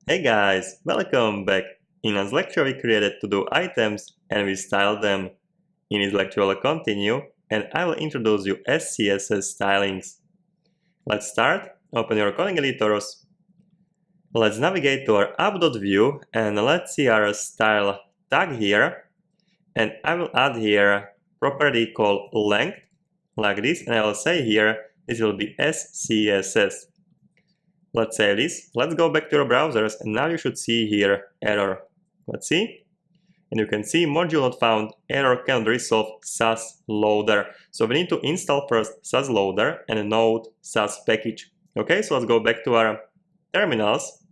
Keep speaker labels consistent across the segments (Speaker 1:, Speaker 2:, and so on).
Speaker 1: Hey guys, welcome back. In this lecture we created to-do items and we styled them. In this lecture I will continue and I will introduce you SCSS stylings. Let's start. Open your coding editors. Let's navigate to our app.vue and let's see our style tag here. And I will add here property called length like this, and I will say here this will be SCSS. Let's save this. Let's go back to our browsers and now you should see here error. Let's see. And you can see module not found, error cannot resolve Scss loader. So we need to install first Scss loader and a Node Scss package. Okay, so let's go back to our terminals.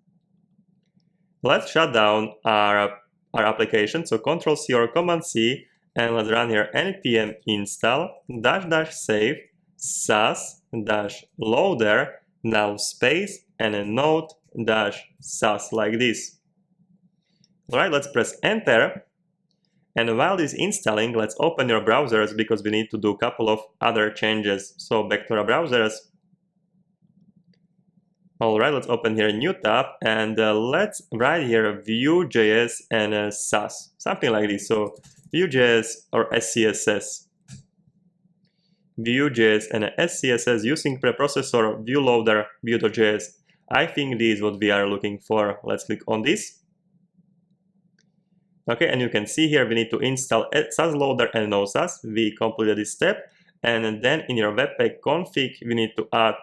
Speaker 1: Let's shut down our application. So Ctrl+C or Command+C and let's run here npm install --save Scss-loader now space and a Node-Scss like this. Alright, let's press enter. And while this is installing, let's open your browsers because we need to do a couple of other changes. So back to our browsers. Alright, let's open here a new tab and let's write here Vue JS and Scss, something like this. So Vue JS or SCSS. Vue JS and SCSS using preprocessor Vue loader Vue.js. I think this is what we are looking for. Let's click on this. Okay, and you can see here we need to install Scss loader and no Scss. We completed this step, and then in your Webpack config we need to add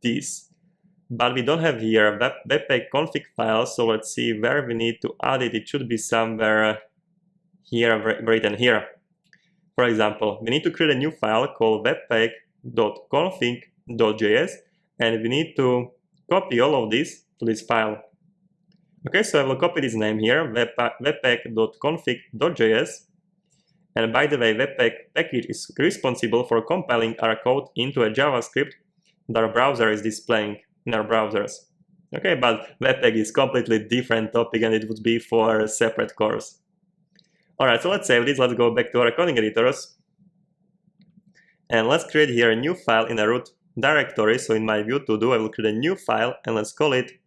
Speaker 1: this. But we don't have here Webpack config file, so let's see where we need to add it. It should be somewhere here, written here. For example, we need to create a new file called webpack.config.js and we need to copy all of this to this file. Okay, so I will copy this name here, webpack.config.js. And by the way, Webpack package is responsible for compiling our code into a JavaScript that our browser is displaying in our browsers. Okay, but Webpack is completely different topic and it would be for a separate course. Alright, so let's save this, let's go back to our coding editors. And let's create here a new file in a root directory. So in my Vue to-do, I will create a new file and let's call it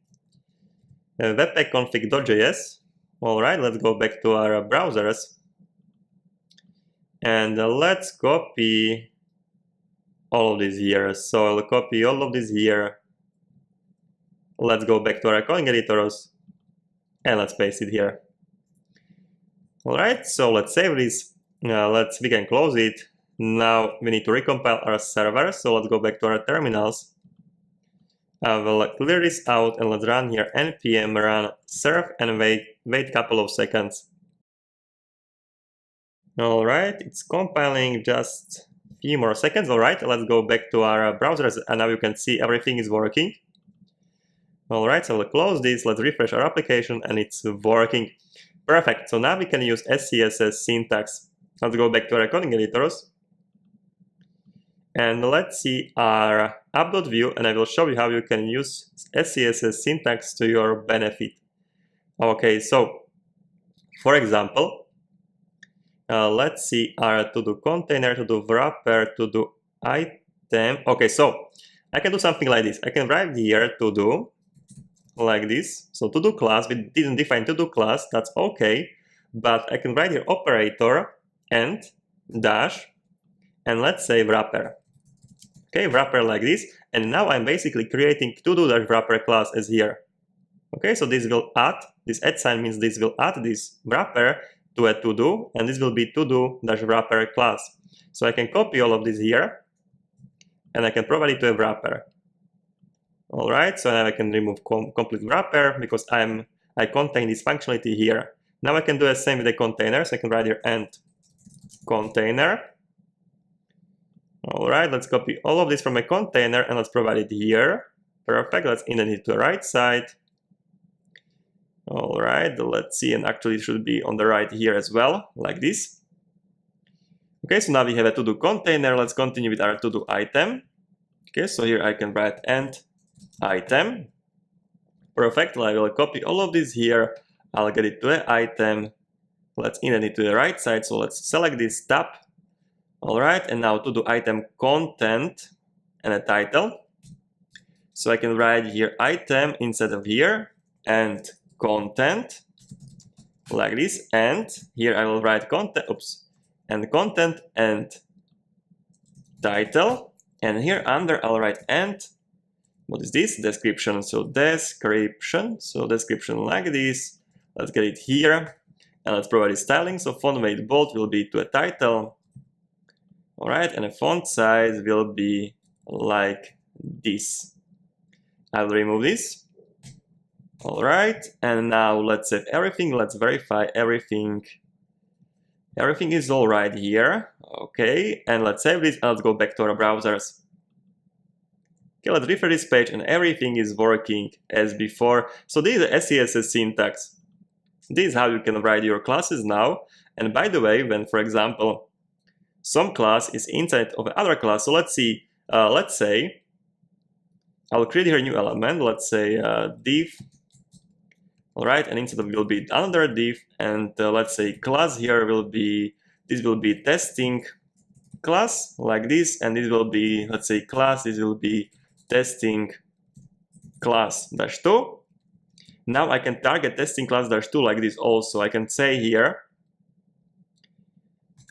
Speaker 1: webpackconfig.js. Alright, let's go back to our browsers. And let's copy all of this here. So I'll copy all of this here. Let's go back to our coding editors and let's paste it here. Alright, so let's save this. We can close it. Now we need to recompile our server, so let's go back to our terminals. I will clear this out and let's run here npm run serve and wait a couple of seconds. Alright, it's compiling, just a few more seconds. Alright, let's go back to our browsers and now you can see everything is working. Alright, so we'll close this, let's refresh our application and it's working. Perfect, so now we can use SCSS syntax. Let's go back to our coding editors. And let's see our app.vue and I will show you how you can use SCSS syntax to your benefit. Okay, so for example, let's see our to-do container, to-do wrapper, to-do item. Okay, so I can do something like this. I can write here to-do like this. So to-do class, we didn't define to-do class, that's okay. But I can write here operator and dash and let's say wrapper. Okay, wrapper like this. And now I'm basically creating to-do dash wrapper class as here. Okay, so this will add, this add sign means this will add this wrapper to a to-do and this will be to-do dash wrapper class. So I can copy all of this here and I can provide it to a wrapper. Alright, so now I can remove complete wrapper because I contain this functionality here. Now I can do the same with the container, so I can write here end container. Alright, let's copy all of this from a container and let's provide it here. Perfect, let's indent it to the right side. Alright, let's see, and actually it should be on the right here as well, like this. Okay, so now we have a to-do container, let's continue with our to-do item. Okay, so here I can write end item. Perfect, I will copy all of this here. I'll get it to an item. Let's indent it to the right side. So let's select this tab. Alright, and now to do item content and a title. So I can write here item instead of here. and content like this, and here I will write content, and content and title, and here under I'll write and what is this? Description. So description. So description like this. Let's get it here, and let's provide styling. So font weight bold will be to a title. All right, and the font size will be like this. I'll remove this. All right, and now let's save everything. Let's verify everything. Everything is all right here. Okay, and let's save this and let's go back to our browsers. Okay, let's refresh this page and everything is working as before. So this is the SCSS syntax. This is how you can write your classes now. And by the way, when, for example, some class is inside of another class, so let's see, let's say, I'll create here a new element, let's say div, all right, and inside of it will be another div, and let's say class here will be, this will be testing class, like this, and this will be, let's say class, this will be testing class -2. Now I can target testing class -2 like this also. I can say here,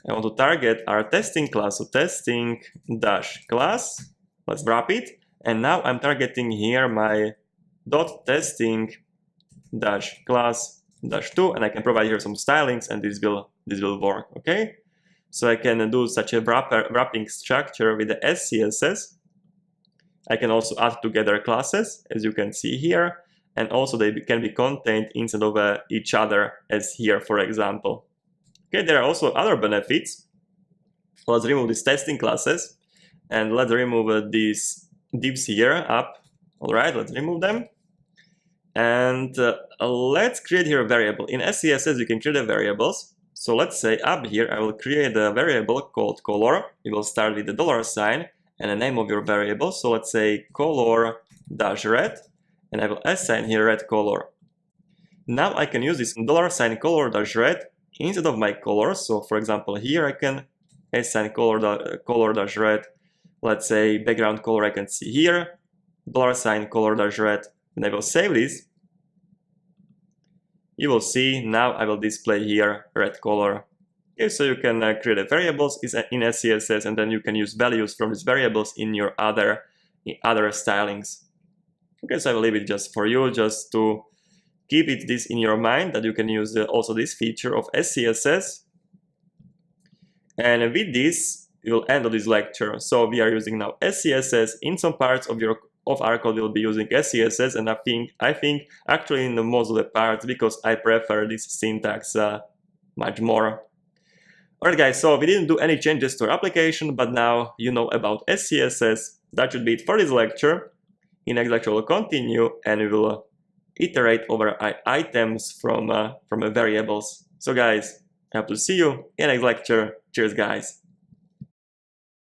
Speaker 1: I want to target our testing class, so testing -class, let's wrap it, and now I'm targeting here my .testing -class -2, and I can provide here some stylings, and this will work, okay? So I can do such a wrapping structure with the SCSS. I can also add together classes, as you can see here, and also they can be contained inside of each other, as here, for example. Okay, there are also other benefits. Let's remove these testing classes, and let's remove these divs here up. All right, let's remove them. And let's create here a variable. In SCSS, you can create variables. So let's say up here, I will create a variable called color. It will start with the $sign and the name of your variable. So let's say color-red, and I will assign here red color. Now I can use this $sign color-red instead of my color. So for example, here I can assign color-red. Let's say background color I can see here, $sign color-red, and I will save this. You will see now I will display here red color. Okay, so you can create variables in SCSS, and then you can use values from these variables in your other stylings. Okay, so I will leave it just for you, just to keep this in your mind, that you can use also this feature of SCSS. And with this, we will end of this lecture. So we are using now SCSS. In some parts of our code, we'll be using SCSS, and I think actually in the most of the parts, because I prefer this syntax much more. Alright guys, so we didn't do any changes to our application, but now you know about SCSS. That should be it for this lecture. In next lecture we'll continue, and we will iterate over items from variables. So guys, I hope to see you in next lecture. Cheers guys.